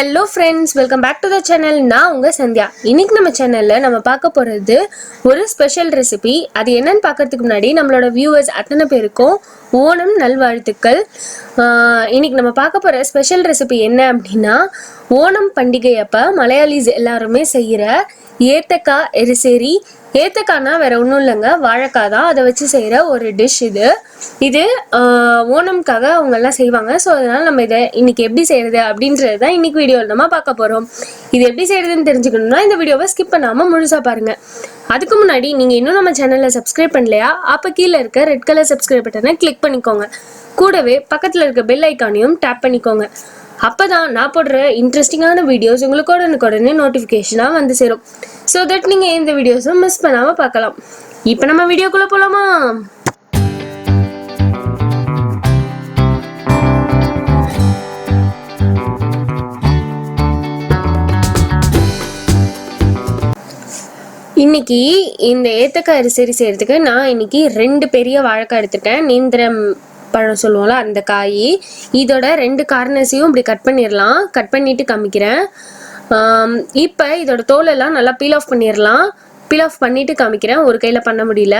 Hello friends, welcome back to the channel. நான் உங்க சந்தியா. இன்னைக்கு நம்ம சேனல்ல நம்ம பார்க்க போறது ஒரு ஸ்பெஷல் ரெசிபி. அது என்னன்னு பார்க்கிறதுக்கு முன்னாடி நம்மளோட வியூவர்ஸ் அத்தனை பேருக்கும் ஓணம் நல்வாழ்த்துக்கள். இன்னைக்கு நம்ம பார்க்க போற ஸ்பெஷல் ரெசிபி என்ன அப்படின்னா ஓணம் பண்டிகை அப்ப மலையாளிஸ் எல்லாருமே செய்யற ஏத்தக்கா எரிசேரி. ஏத்தக்கானா வேற ஒன்றும் இல்லைங்க, வாழைக்காய் தான். அதை வச்சு செய்கிற ஒரு டிஷ் இது ஓணம்காக அவங்க எல்லாம் செய்வாங்க. ஸோ அதனால நம்ம இதை இன்னைக்கு எப்படி செய்யறது அப்படின்றது தான் இன்னைக்கு வீடியோவில் நம்ம பார்க்க போகிறோம். இது எப்படி செய்யறதுன்னு தெரிஞ்சுக்கணும்னா இந்த வீடியோவை ஸ்கிப் பண்ணாமல் முழுசாக பாருங்க. அதுக்கு முன்னாடி நீங்கள் இன்னும் நம்ம சேனலை சப்ஸ்கிரைப் பண்ணலையா? அப்போ கீழே இருக்க ரெட் கலர் சப்ஸ்கிரைப் பட்டனை கிளிக் பண்ணிக்கோங்க. கூடவே பக்கத்தில் இருக்க பெல் ஐக்கானையும் டேப் பண்ணிக்கோங்க. அப்பதான் நான் போடுற இன்ட்ரெஸ்டிங்கான வீடியோஸ் உங்களுக்கு உடனுக்குடனே நோட்டிஃபிகேஷனாக வந்து சேரும். ஸோ தட் நீங்கள் இந்த வீடியோஸும் மிஸ் பண்ணாமல் பார்க்கலாம். இப்போ நம்ம வீடியோக்குள்ளே போகலாமா? இன்னைக்கு இந்த ஏத்தக்காய் அரிசி செய்யறதுக்கு நான் இன்னைக்கு 2 பெரிய வாழைக்காய் எடுத்துட்டேன். நீந்திரம் பழம் சொல்லுவோம்ல அந்த காய். இதோட 2 கார்னர்ஸையும் இப்படி கட் பண்ணிடலாம். கட் பண்ணிட்டு காமிக்கிறேன். இப்போ இதோட தோலெல்லாம் நல்லா பீல் ஆஃப் பண்ணிடலாம். பீல் ஆஃப் பண்ணிட்டு காமிக்கிறேன், ஒரு கையில் பண்ண முடியல.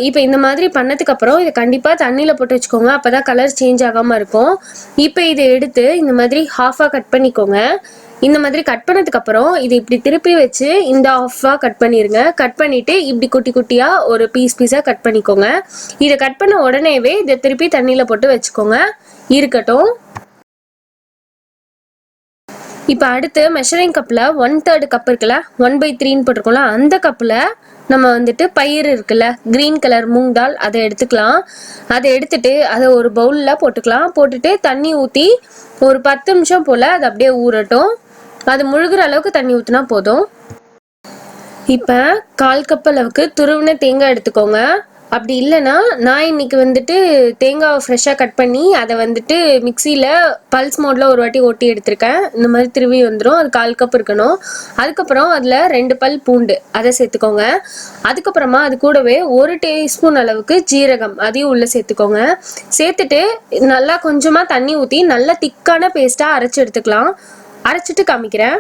இப்போ இந்த மாதிரி பண்ணதுக்கப்புறம் இதை கண்டிப்பாக தண்ணியில் போட்டு வச்சுக்கோங்க, அப்போ தான் கலர் சேஞ்ச் ஆகாமல் இருக்கும். இப்போ இதை எடுத்து இந்த மாதிரி ஹாஃபாக கட் பண்ணிக்கோங்க. இந்த மாதிரி கட் பண்ணதுக்கப்புறம் இது இப்படி திருப்பி வச்சு இந்த ஆஃபாக கட் பண்ணிடுங்க. கட் பண்ணிவிட்டு இப்படி குட்டி குட்டியாக ஒரு பீஸாக கட் பண்ணிக்கோங்க. இதை கட் பண்ண உடனேவே இதை திருப்பி தண்ணியில் போட்டு வச்சுக்கோங்க, இருக்கட்டும். இப்போ அடுத்து மெஷரிங் கப்பில் 1/3 கப் இருக்குல்ல, 1/3 போட்டிருக்கோம்ல, அந்த கப்பில் நம்ம வந்துட்டு பயிர் இருக்குல்ல, கிரீன் கலர் மூங் தால், அதை எடுத்துக்கலாம். அதை எடுத்துட்டு அதை ஒரு பவுலில் போட்டுக்கலாம். போட்டுட்டு தண்ணி ஊற்றி ஒரு 10 நிமிஷம் போல் அது அப்படியே ஊறட்டும். அது முழுகிற அளவுக்கு தண்ணி ஊற்றினா போதும். இப்போ 1/4 கப் அளவுக்கு துருவின தேங்காய் எடுத்துக்கோங்க. அப்படி இல்லைன்னா நான் இன்னைக்கு வந்துட்டு தேங்காவை ஃப்ரெஷ்ஷாக கட் பண்ணி அதை வந்துட்டு மிக்சியில் பல்ஸ் மோடில் ஒரு வாட்டி ஓட்டி எடுத்திருக்கேன். இந்த மாதிரி திருவி வந்துடும். அது 1/4 கப் இருக்கணும். அதுக்கப்புறம் அதில் 2 பல் பூண்டு அதை சேர்த்துக்கோங்க. அதுக்கப்புறமா அது கூடவே 1 டீஸ்பூன் அளவுக்கு ஜீரகம் அதையும் உள்ளே சேர்த்துக்கோங்க. சேர்த்துட்டு நல்லா கொஞ்சமாக தண்ணி ஊற்றி நல்லா திக்கான பேஸ்ட்டாக அரைச்சி எடுத்துக்கலாம். அரைச்சிட்டு காமிக்கிறேன்.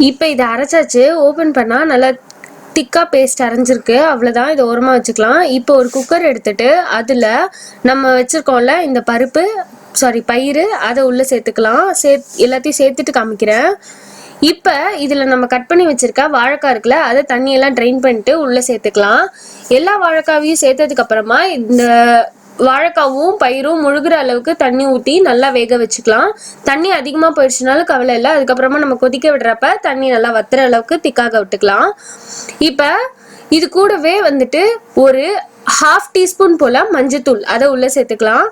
இப்போ இதை அரைச்சாச்சு. ஓப்பன் பண்ணால் நல்லா திக்காக பேஸ்ட் அரைஞ்சிருக்கு. அவ்வளோதான், இதை ஓரமாக வச்சுக்கலாம். இப்போ ஒரு குக்கர் எடுத்துட்டு அதில் நம்ம வச்சுருக்கோம்ல இந்த பயிறு அதை உள்ளே சேர்த்துக்கலாம். எல்லாத்தையும் சேர்த்துட்டு காமிக்கிறேன். இப்போ இதில் நம்ம கட் பண்ணி வச்சுருக்க வாழைக்காய் இருக்குல்ல, அதை தண்ணியெல்லாம் ட்ரைன் பண்ணிட்டு உள்ளே சேர்த்துக்கலாம். எல்லா வாழைக்காவையும் சேர்த்ததுக்கப்புறமா இந்த வாழைக்காவும் பயிரும் முழுகிற அளவுக்கு தண்ணி ஊற்றி நல்லா வேக வச்சுக்கலாம். தண்ணி அதிகமாக போயிடுச்சுனாலும் கவலை இல்லை. அதுக்கப்புறமா நம்ம கொதிக்க விடுறப்ப தண்ணி நல்லா வத்துற அளவுக்கு திக்காக விட்டுக்கலாம். இப்போ இது கூடவே வந்துட்டு ஒரு 1/2 டீஸ்பூன் போல் மஞ்சத்தூள் அதை உள்ளே சேர்த்துக்கலாம்.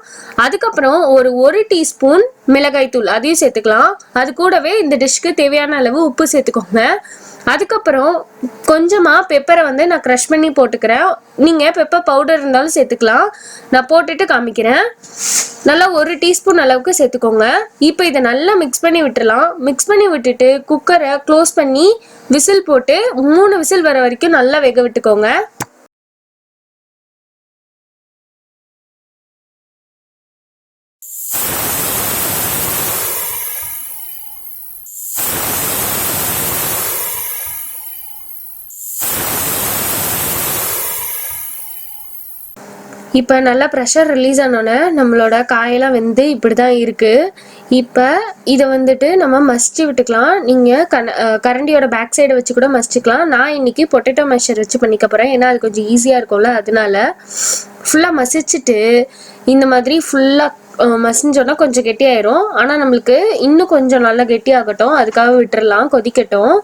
அதுக்கப்புறம் ஒரு டீஸ்பூன் மிளகாய் தூள் அதையும் சேர்த்துக்கலாம். அது கூடவே இந்த டிஷ்க்கு தேவையான அளவு உப்பு சேர்த்துக்கோங்க. அதுக்கப்புறம் கொஞ்சமாக பெப்பரை நான் க்ரஷ் பண்ணி போட்டுக்கிறேன். நீங்கள் பெப்பர் பவுடர் இருந்தாலும் சேர்த்துக்கலாம். நான் போட்டுட்டு காமிக்கிறேன். நல்லா 1 டீஸ்பூன் அளவுக்கு சேர்த்துக்கோங்க. இப்போ இதை நல்லா மிக்ஸ் பண்ணி விட்டுடலாம். மிக்ஸ் பண்ணி விட்டுட்டு குக்கரை க்ளோஸ் பண்ணி விசில் போட்டு 3 விசில் வர வரைக்கும் நல்லா வேக விட்டுக்கோங்க. இப்போ நல்லா ப்ரெஷர் ரிலீஸ் ஆனோன்னே நம்மளோட காயெல்லாம் வெந்து இப்படி தான் இருக்குது. இப்போ இதை வந்துட்டு நம்ம மசிச்சு விட்டுக்கலாம். நீங்கள் கரண்டியோட பேக் சைடை வச்சு கூட மசிச்சுக்கலாம். நான் இன்னைக்கு பொட்டேட்டோ மேஷர் வச்சு பண்ணிக்க போகிறேன், ஏன்னா அது கொஞ்சம் ஈஸியாக இருக்கும்ல. அதனால ஃபுல்லாக மசிச்சுட்டு இந்த மாதிரி ஃபுல்லாக மசிஞ்சோன்னா கொஞ்சம் கெட்டியாயிரும். ஆனால் நம்மளுக்கு இன்னும் கொஞ்சம் நல்லா கெட்டியாகட்டும், அதுக்காக விட்டுறலாம், கொதிக்கட்டும்.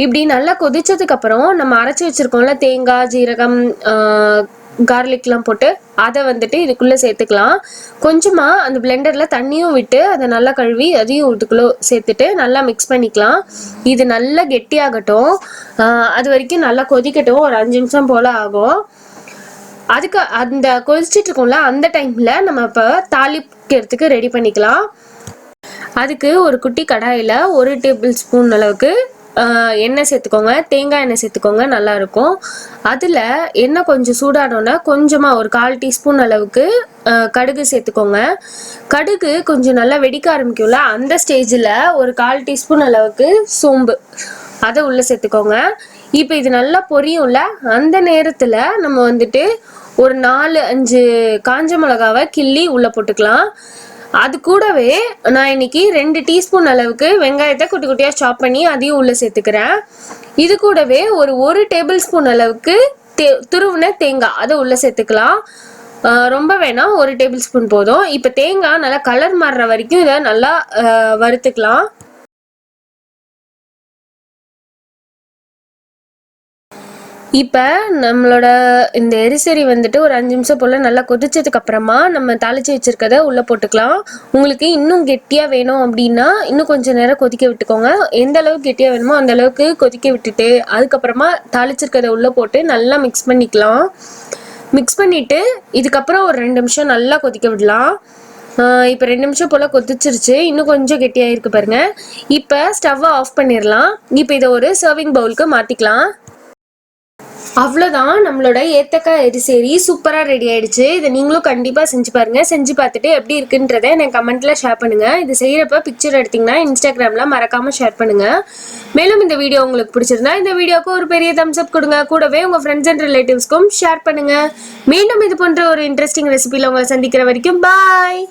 இப்படி நல்லா கொதிச்சதுக்கப்புறம் நம்ம அரைச்சி வச்சுருக்கோம்ல தேங்காய், ஜீரகம், கார்லிக்லாம் போட்டு அதை வந்துட்டு இதுக்குள்ளே சேர்த்துக்கலாம். கொஞ்சமாக அந்த பிளெண்டரில் தண்ணியும் விட்டு அதை நல்லா கழுவி அதையும் இதுக்குள்ளே சேர்த்துட்டு நல்லா மிக்ஸ் பண்ணிக்கலாம். இது நல்லா கெட்டியாகட்டும். அது வரைக்கும் நல்லா கொதிக்கட்டும். ஒரு 5 நிமிஷம் போல் ஆகும். அதுக்கு அந்த கொதிச்சிட்டு இருக்கோம்ல, அந்த டைமில் நம்ம இப்போ தாளிக்கிறதுக்கு ரெடி பண்ணிக்கலாம். அதுக்கு ஒரு குட்டி கடாயில் 1 டேபிள் ஸ்பூன் அளவுக்கு எண்ணெய் சேர்த்துக்கோங்க, தேங்காய் எண்ணெய் சேர்த்துக்கோங்க, நல்லா இருக்கும். அதில் எண்ணெய் கொஞ்சம் சூடானோன்னா கொஞ்சமாக ஒரு 1/4 டீஸ்பூன் அளவுக்கு கடுகு சேர்த்துக்கோங்க. கடுகு கொஞ்சம் நல்லா வெடிக்க ஆரம்பிக்கும்ல, அந்த ஸ்டேஜில் ஒரு 1/4 டீஸ்பூன் அளவுக்கு சோம்பு அதை உள்ளே சேர்த்துக்கோங்க. இப்போ இது நல்லா பொரியும்ல, அந்த நேரத்தில் நம்ம வந்துட்டு ஒரு 4-5 காஞ்ச மிளகாவை கிள்ளி உள்ளே போட்டுக்கலாம். அது கூடவே நான் இன்னைக்கு 2 டீஸ்பூன் அளவுக்கு வெங்காயத்தை குட்டி குட்டியாக சாப் பண்ணி அதையும் உள்ளே சேர்த்துக்கிறேன். இது கூடவே ஒரு டேபிள் ஸ்பூன் அளவுக்கு துருவின தேங்காய் அதை உள்ளே சேர்த்துக்கலாம். ரொம்ப வேணாம், 1 டேபிள் ஸ்பூன் போதும். இப்போ தேங்காய் நல்லா கலர் மாறுற வரைக்கும் இதை நல்லா வறுத்துக்கலாம். இப்போ நம்மளோட இந்த எரிசரி வந்துட்டு ஒரு 5 நிமிஷம் போல் நல்லா கொதிச்சதுக்கு அப்புறமா நம்ம தாளித்து வச்சுருக்கதை உள்ளே போட்டுக்கலாம். உங்களுக்கு இன்னும் கெட்டியாக வேணும் அப்படின்னா இன்னும் கொஞ்சம் நேரம் கொதிக்க விட்டுக்கோங்க. எந்த அளவுக்கு கெட்டியாக வேணுமோ அந்த அளவுக்கு கொதிக்க விட்டுட்டு அதுக்கப்புறமா தாளிச்சிருக்கதை உள்ளே போட்டு நல்லா மிக்ஸ் பண்ணிக்கலாம். மிக்ஸ் பண்ணிவிட்டு இதுக்கப்புறம் ஒரு 2 நிமிஷம் நல்லா கொதிக்க விடலாம். இப்போ 2 நிமிஷம் போல் கொதிச்சிருச்சு, இன்னும் கொஞ்சம் கெட்டியாகிருக்கு பாருங்கள். இப்போ ஸ்டவ்வை ஆஃப் பண்ணிடலாம். இப்போ இதை ஒரு சர்விங் பவுலுக்கு மாற்றிக்கலாம். அவ்வளோதான், நம்மளோட ஏத்தக்காய் எரிசேரி சூப்பராக ரெடி ஆயிடுச்சு. இதை நீங்களும் கண்டிப்பாக செஞ்சு பாருங்கள். செஞ்சு பார்த்துட்டு எப்படி இருக்குன்றதை எனக்கு கமெண்ட்டில் ஷேர் பண்ணுங்கள். இது செய்கிறப்ப பிக்சர் எடுத்திங்கன்னா இன்ஸ்டாகிராமில் மறக்காமல் ஷேர் பண்ணுங்கள். மேலும் இந்த வீடியோ உங்களுக்கு பிடிச்சிருந்தா இந்த வீடியோக்கு ஒரு பெரிய தம்ஸ் அப் கொடுங்க. கூடவே உங்கள் ஃப்ரெண்ட்ஸ் அண்ட் ரிலேட்டிவ்ஸ்க்கும் ஷேர் பண்ணுங்கள். மீண்டும் இது போன்ற ஒரு இன்ட்ரெஸ்டிங் ரெசிபியில் உங்களை சந்திக்கிற வரைக்கும் பாய்.